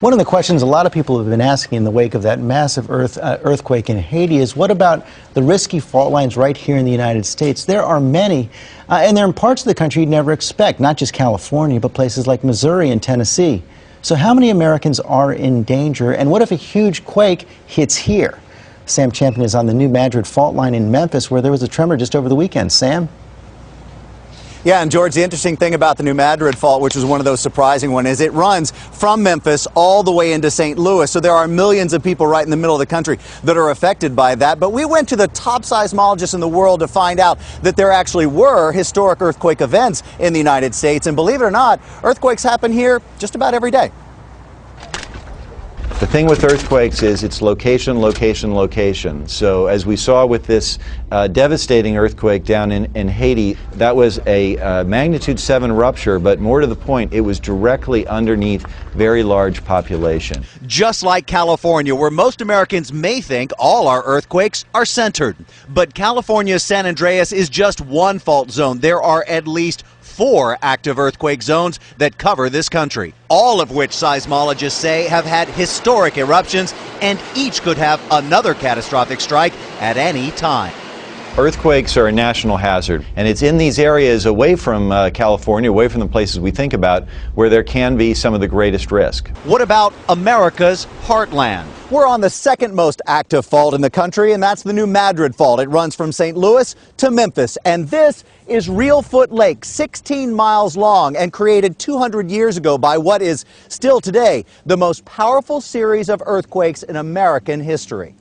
One of the questions a lot of people have been asking in the wake of that massive earthquake in Haiti is, what about the risky fault lines right here in the United States? There are many, and they're in parts of the country you'd never expect, not just California, but places like Missouri and Tennessee. So how many Americans are in danger, and what if a huge quake hits here? Sam Champion is on the new Madrid fault line in Memphis, where there was a tremor just over the weekend. Sam? Yeah, and George, the interesting thing about the New Madrid fault, which was one of those surprising ones, is it runs from Memphis all the way into St. Louis. So there are millions of people right in the middle of the country that are affected by that. But we went to the top seismologists in the world to find out that there actually were historic earthquake events in the United States. And believe it or not, earthquakes happen here just about every day. The thing with earthquakes is it's location, location, location. So as we saw with this devastating earthquake down in Haiti, that was a magnitude 7 rupture, but more to the point, it was directly underneath very large population. Just like California, where most Americans may think all our earthquakes are centered. But California's San Andreas is just one fault zone. There are at least 4 active earthquake zones that cover this country, all of which seismologists say have had historic eruptions, and each could have another catastrophic strike at any time. Earthquakes are a national hazard, and it's in these areas away from California, away from the places we think about, where there can be some of the greatest risk. What about America's heartland? We're on the second most active fault in the country, and that's the New Madrid fault. It runs from St. Louis to Memphis, and this is Reelfoot Lake, 16 miles long and created 200 years ago by what is still today the most powerful series of earthquakes in American history.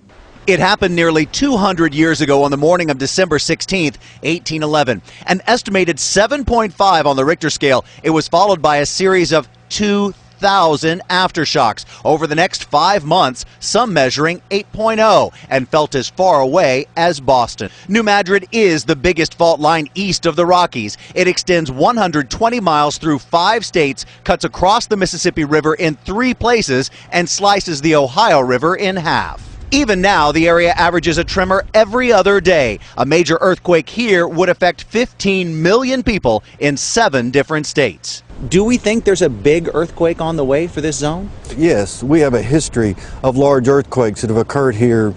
It happened nearly 200 years ago on the morning of December 16th, 1811. An estimated 7.5 on the Richter scale. It was followed by a series of 2,000 aftershocks over the next 5 months, some measuring 8.0 and felt as far away as Boston. New Madrid is the biggest fault line east of the Rockies. It extends 120 miles through 5 states, cuts across the Mississippi River in 3 places, and slices the Ohio River in half. Even now, the area averages a tremor every other day. A major earthquake here would affect 15 million people in 7 different states. Do we think there's a big earthquake on the way for this zone? Yes, we have a history of large earthquakes that have occurred here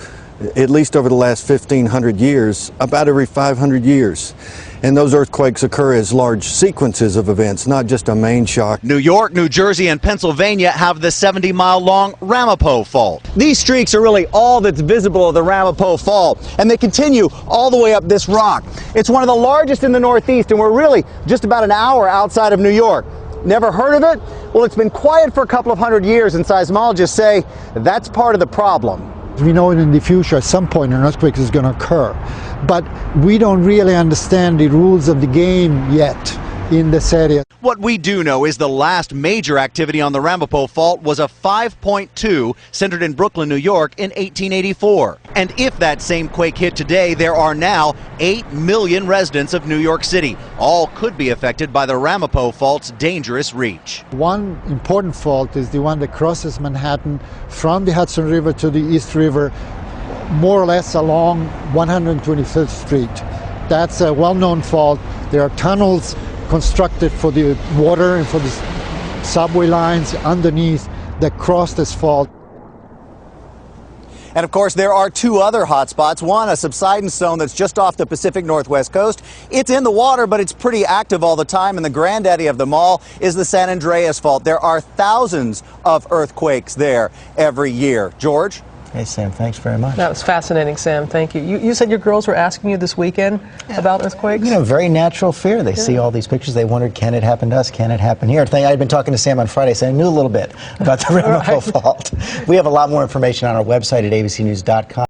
at least over the last 1,500 years, about every 500 years. And those earthquakes occur as large sequences of events, not just a main shock. New York, New Jersey, and Pennsylvania have the 70-mile-long RAMAPO fault. These streaks are really all that's visible of the RAMAPO fault, and they continue all the way up this rock. It's one of the largest in the Northeast, and we're really just about an hour outside of New York. Never heard of it? Well, it's been quiet for a couple of hundred years, and seismologists say that's part of the problem. We know in the future at some point an earthquake is going to occur, but we don't really understand the rules of the game yet in this area. What we do know is the last major activity on the RAMAPO fault was a 5.2 centered in Brooklyn, New York in 1884. And if that same quake hit today, there are now 8 million residents of New York City. All could be affected by the RAMAPO fault's dangerous reach. One important fault is the one that crosses Manhattan from the Hudson River to the East River, more or less along 125th Street. That's a well-known fault. There are tunnels constructed for the water and for the subway lines underneath that cross this fault. And of course, there are 2 other hot spots. One, a subsidence zone that's just off the Pacific Northwest coast. It's in the water, but it's pretty active all the time. And the granddaddy of them all is the San Andreas fault. There are thousands of earthquakes there every year. George? Hey, Sam, thanks very much. That was fascinating, Sam. Thank you. You said your girls were asking you this weekend about earthquakes? You know, very natural fear. They see all these pictures. They wondered, can it happen to us? Can it happen here? I had been talking to Sam on Friday, so I knew a little bit about the RAMAPO fault. We have a lot more information on our website at abcnews.com.